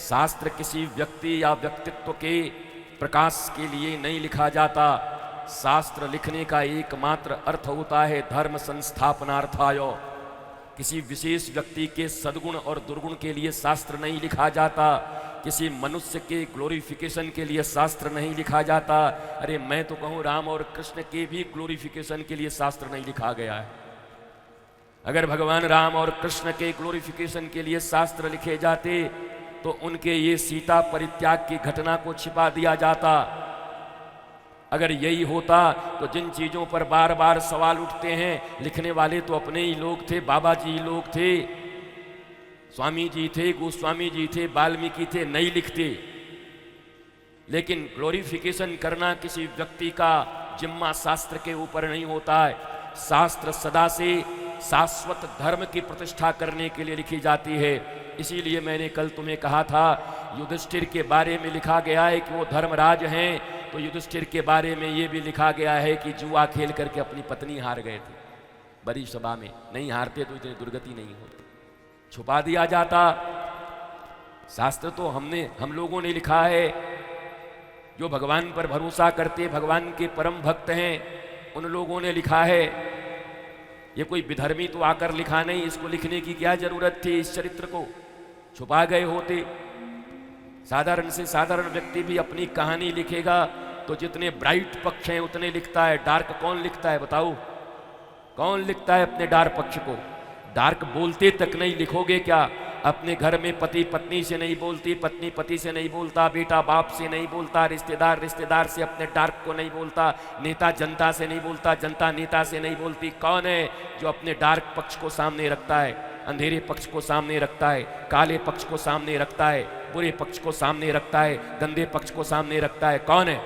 शास्त्र किसी व्यक्ति या व्यक्तित्व के प्रकाश के लिए नहीं लिखा जाता। शास्त्र लिखने का एकमात्र अर्थ होता है धर्म संस्थापनार्थाय। किसी विशेष व्यक्ति के सद्गुण और दुर्गुण के लिए शास्त्र नहीं लिखा जाता। किसी मनुष्य के ग्लोरिफिकेशन के लिए शास्त्र नहीं लिखा जाता। अरे मैं तो कहूँ राम और कृष्ण के भी ग्लोरिफिकेशन के लिए शास्त्र नहीं लिखा गया है। अगर भगवान राम और कृष्ण के ग्लोरिफिकेशन के लिए शास्त्र लिखे जाते तो उनके ये सीता परित्याग की घटना को छिपा दिया जाता। अगर यही होता तो जिन चीजों पर बार बार सवाल उठते हैं, लिखने वाले तो अपने ही लोग थे, बाबा जी लोग थे, स्वामी जी थे, गोस्वामी जी थे, वाल्मीकि थे, नहीं लिखते। लेकिन ग्लोरिफिकेशन करना किसी व्यक्ति का जिम्मा शास्त्र के ऊपर नहीं होता है। शास्त्र सदा से शाश्वत धर्म की प्रतिष्ठा करने के लिए लिखी जाती है। इसीलिए मैंने कल तुम्हें कहा था युधिष्ठिर के बारे में लिखा गया है कि वो धर्मराज हैं, तो युधिष्ठिर के बारे में ये भी लिखा गया है कि जुआ खेल करके अपनी पत्नी हार गए थे। बड़ी सभा में नहीं हारते तो इतनी दुर्गति नहीं होती, छुपा दिया जाता। शास्त्र तो हम लोगों ने लिखा है। जो भगवान पर भरोसा करते, भगवान के परम भक्त हैं, उन लोगों ने लिखा है। ये कोई विधर्मी तो आकर लिखा नहीं, इसको लिखने की क्या जरूरत थी? इस चरित्र को छुपा गए होते। साधारण से साधारण व्यक्ति भी अपनी कहानी लिखेगा तो जितने ब्राइट पक्ष हैं उतने लिखता है। डार्क कौन लिखता है बताओ? कौन लिखता है अपने डार्क पक्ष को? डार्क बोलते तक नहीं लिखोगे क्या? अपने घर में पति पत्नी से नहीं बोलती, पत्नी पति से नहीं बोलता, बेटा बाप से नहीं बोलता, रिश्तेदार रिश्तेदार से अपने डार्क को नहीं बोलता, नेता जनता से नहीं बोलता, जनता नेता से नहीं बोलती। कौन है जो अपने डार्क पक्ष को सामने रखता है, अंधेरे पक्ष को सामने रखता है, काले पक्ष को सामने रखता है, बुरे पक्ष को सामने रखता है, गंदे पक्ष को सामने रखता है? कौन है?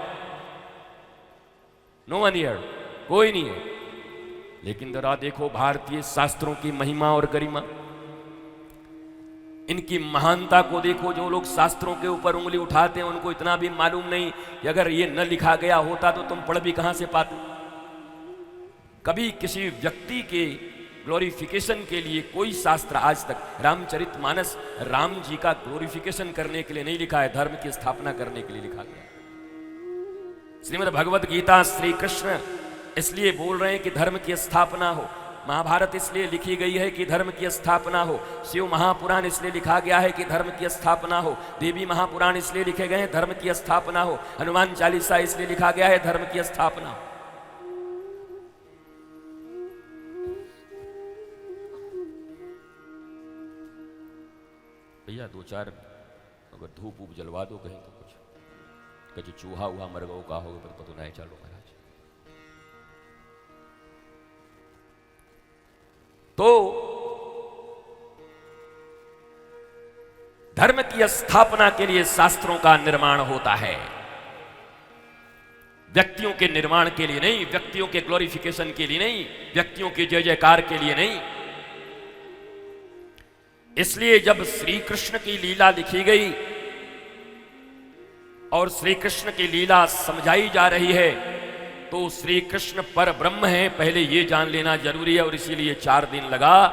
नो वन हियर, कोई नहीं है। लेकिन जरा देखो भारतीय शास्त्रों की महिमा और गरिमा, इनकी महानता को देखो। जो लोग शास्त्रों के ऊपर उंगली उठाते हैं उनको इतना भी मालूम नहीं कि अगर ये न लिखा गया होता तो तुम पढ़ भी कहां से पाते। कभी किसी व्यक्ति के ग्लोरिफिकेशन के लिए कोई शास्त्र आज तक, रामचरितमानस राम जी का ग्लोरिफिकेशन करने के लिए नहीं लिखा है, धर्म की स्थापना करने के लिए लिखा गया। श्रीमद् भगवत गीता श्री कृष्ण इसलिए बोल रहे हैं कि धर्म की स्थापना हो। महाभारत इसलिए लिखी गई है कि धर्म की स्थापना हो। शिव महापुराण इसलिए लिखा गया है कि धर्म की स्थापना हो। देवी महापुराण इसलिए लिखे गए हैं धर्म की स्थापना हो। हनुमान चालीसा इसलिए लिखा गया है धर्म की स्थापना हो। भैया दो चार अगर धूप ऊप जलवा दो कहीं तो कुछ कहीं चूहा हुआ मर गो का हो पता नहीं चलो महाराज। तो धर्म की स्थापना के लिए शास्त्रों का निर्माण होता है, व्यक्तियों के निर्माण के लिए नहीं, व्यक्तियों के ग्लोरिफिकेशन के लिए नहीं, व्यक्तियों के जय जयकार के लिए नहीं। इसलिए जब श्री कृष्ण की लीला लिखी गई और श्री कृष्ण की लीला समझाई जा रही है तो श्री कृष्ण पर ब्रह्म है, पहले ये जान लेना जरूरी है। और इसीलिए 4 दिन लगा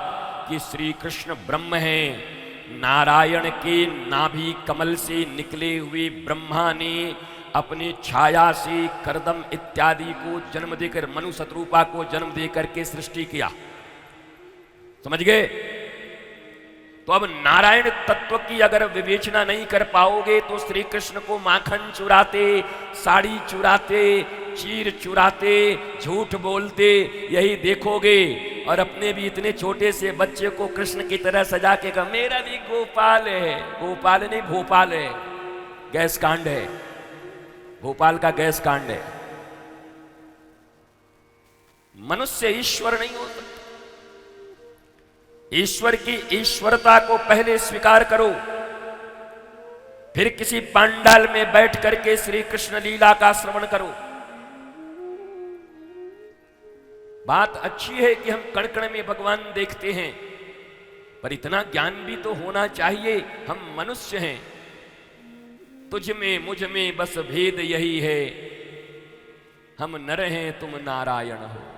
कि श्री कृष्ण ब्रह्म हैं। नारायण के नाभि कमल से निकले हुए ब्रह्मा ने अपनी छाया से करदम इत्यादि को जन्म देकर, मनु शत्रुपा को जन्म देकर के सृष्टि किया। समझ गए? तो अब नारायण तत्व की अगर विवेचना नहीं कर पाओगे तो श्री कृष्ण को माखन चुराते, साड़ी चुराते, चीर चुराते, झूठ बोलते यही देखोगे। और अपने भी इतने छोटे से बच्चे को कृष्ण की तरह सजा के कहा मेरा भी गोपाल है। गोपाल नहीं भोपाल है, गैस कांड है, भोपाल का गैस कांड है। मनुष्य ईश्वर नहीं हो सकता। ईश्वर की ईश्वरता को पहले स्वीकार करो, फिर किसी पांडाल में बैठ करके श्री कृष्ण लीला का श्रवण करो। बात अच्छी है कि हम कण कण में भगवान देखते हैं, पर इतना ज्ञान भी तो होना चाहिए। हम मनुष्य हैं, तुझ में मुझ में बस भेद यही है, हम नर हैं तुम नारायण हो।